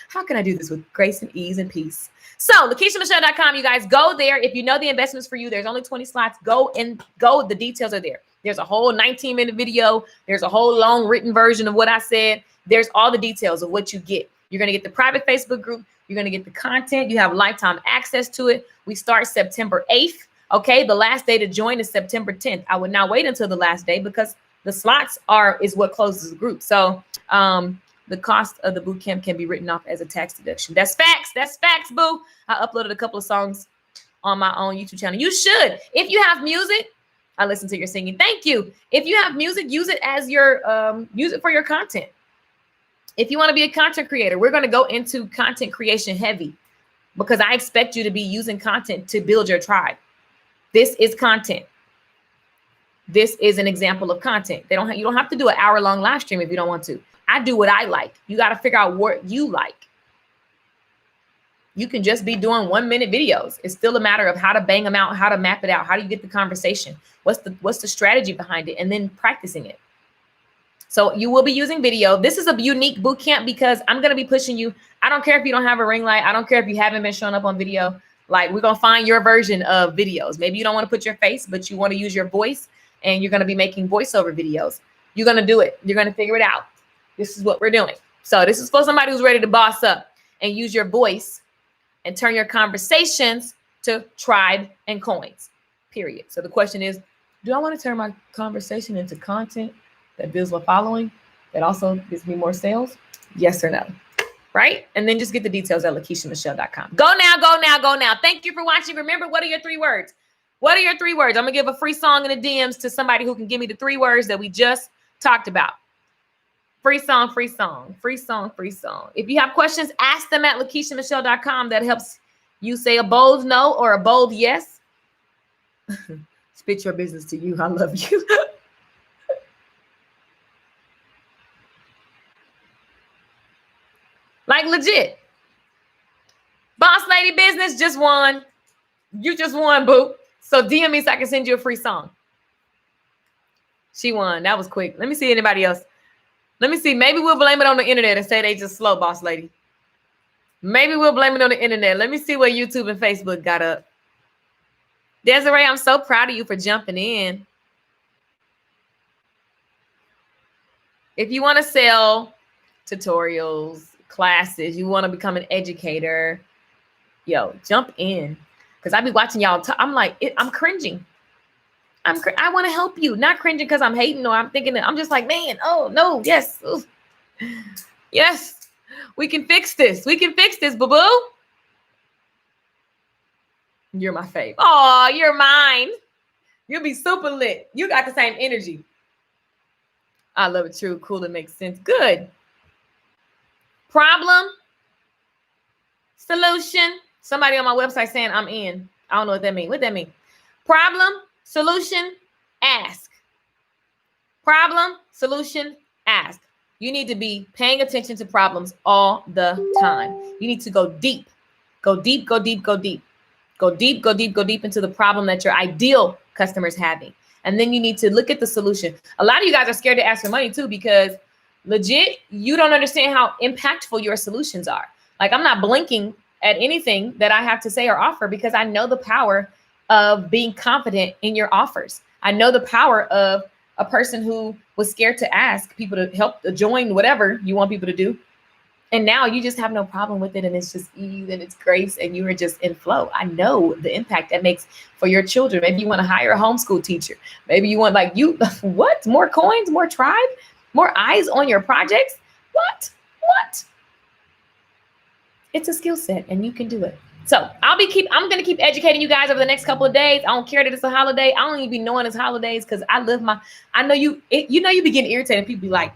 How can I do this with grace and ease and peace? So LaKeishaMichelle.com, you guys go there. If you know the investments for you, there's only 20 slots. Go. The details are there. There's a whole 19-minute video. There's a whole long written version of what I said. There's all the details of what you get. You're going to get the private Facebook group. You're going to get the content. You have lifetime access to it. We start September 8th. Okay. The last day to join is September 10th. I would not wait until the last day because the slots is what closes the group. So the cost of the boot camp can be written off as a tax deduction. That's facts. That's facts, boo. I uploaded a couple of songs on my own YouTube channel. You should. If you have music, I listen to your singing. Thank you. If you have music, use it as use it for your content. If you want to be a content creator, we're going to go into content creation heavy because I expect you to be using content to build your tribe. This is content. This is an example of content. You don't have to do an hour-long live stream if you don't want to. I do what I like. You got to figure out what you like. You can just be doing 1-minute videos. It's still a matter of how to bang them out, how to map it out. How do you get the conversation? What's the strategy behind it? And then practicing it. So you will be using video. This is a unique boot camp because I'm going to be pushing you. I don't care if you don't have a ring light. I don't care if you haven't been showing up on video. Like, we're going to find your version of videos. Maybe you don't want to put your face, but you want to use your voice and you're going to be making voiceover videos. You're going to do it. You're going to figure it out. This is what we're doing. So this is for somebody who's ready to boss up and use your voice and turn your conversations to tribe and coins, period. So the question is, do I want to turn my conversation into content that builds my following, that also gives me more sales? Yes or no? Right? And then just get the details at LakeishaMichelle.com. Go now, go now, go now. Thank you for watching. Remember, what are your 3 words? What are your 3 words? I'm going to give a free song in the DMs to somebody who can give me the 3 words that we just talked about. Free song, free song, free song, free song. If you have questions, ask them at LakeishaMichelle.com. That helps you say a bold no or a bold yes. Spit your business to you. I love you. Like legit. Boss Lady Business just won. You just won, boo. So DM me so I can send you a free song. She won. That was quick. Let me see anybody else. Let me see. Maybe we'll blame it on the internet and say they just slow, Boss Lady. Maybe we'll blame it on the internet. Let me see what YouTube and Facebook got up. Desiree, I'm so proud of you for jumping in. If you want to sell tutorials, classes, you want to become an educator, yo, jump in. Because I be watching y'all. I'm like, I'm cringing. I want to help you. Not cringing because I'm hating or I'm thinking that I'm just like, man, oh, no, yes. Ooh. Yes, we can fix this. We can fix this, boo-boo. You're my fave. Oh, you're mine. You'll be super lit. You got the same energy. I love it. True, cool, it makes sense. Good. Problem, solution. Somebody on my website saying I'm in. I don't know what that means. What that mean? Problem, solution, ask. Problem, solution, ask. You need to be paying attention to problems all the time. You need to go deep. Go deep, go deep, go deep. Go deep, go deep, go deep into the problem that your ideal customer is having. And then you need to look at the solution. A lot of you guys are scared to ask for money too, because legit, you don't understand how impactful your solutions are. Like, I'm not blinking at anything that I have to say or offer because I know the power of being confident in your offers. I know the power of a person who was scared to ask people to help join whatever you want people to do. And now you just have no problem with it. And it's just ease and it's grace and you are just in flow. I know the impact that makes for your children. Maybe you want to hire a homeschool teacher. Maybe you want what? More coins, more tribe, more eyes on your projects. What? It's a skill set and you can do it. So I'm going to keep educating you guys over the next couple of days. I don't care that it's a holiday. I don't even be knowing it's holidays because I know you be getting irritated. People be like,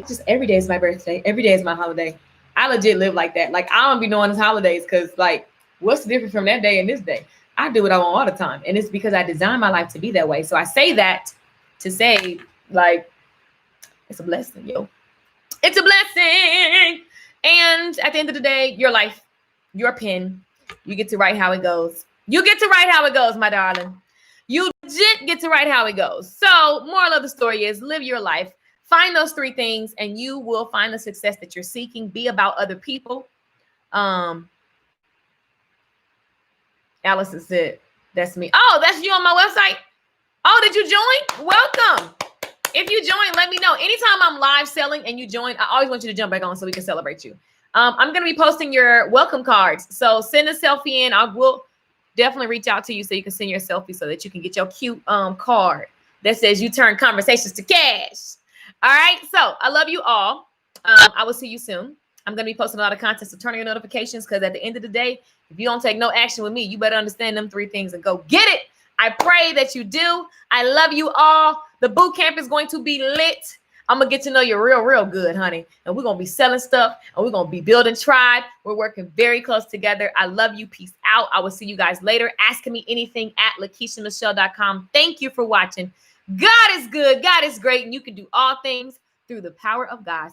just every day is my birthday. Every day is my holiday. I legit live like that. Like, I don't be knowing it's holidays because, like, what's the difference from that day and this day? I do what I want all the time. And it's because I designed my life to be that way. So I say that to say, like, it's a blessing, yo. It's a blessing. And at the end of the day, your life, your pen, you get to write how it goes. You get to write how it goes, my darling. You legit get to write how it goes. So moral of the story is live your life. Find those 3 things and you will find the success that you're seeking. Be about other people. Allison said, that's me. Oh, that's you on my website? Oh, did you join? Welcome. If you join, let me know. Anytime I'm live selling and you join, I always want you to jump back on so we can celebrate you. I'm going to be posting your welcome cards. So send a selfie in. I will definitely reach out to you so you can send your selfie so that you can get your cute card that says you turn conversations to cash. All right. So I love you all. I will see you soon. I'm going to be posting a lot of content. So turn on your notifications because at the end of the day, if you don't take no action with me, you better understand them 3 things and go get it. I pray that you do. I love you all. The boot camp is going to be lit. I'm going to get to know you real good, honey. And we're going to be selling stuff and we're going to be building tribe. We're working very close together. I love you. Peace out. I will see you guys later. Asking me anything at LakeishaMichelle.com. Thank you for watching. God is good. God is great. And you can do all things through the power of God.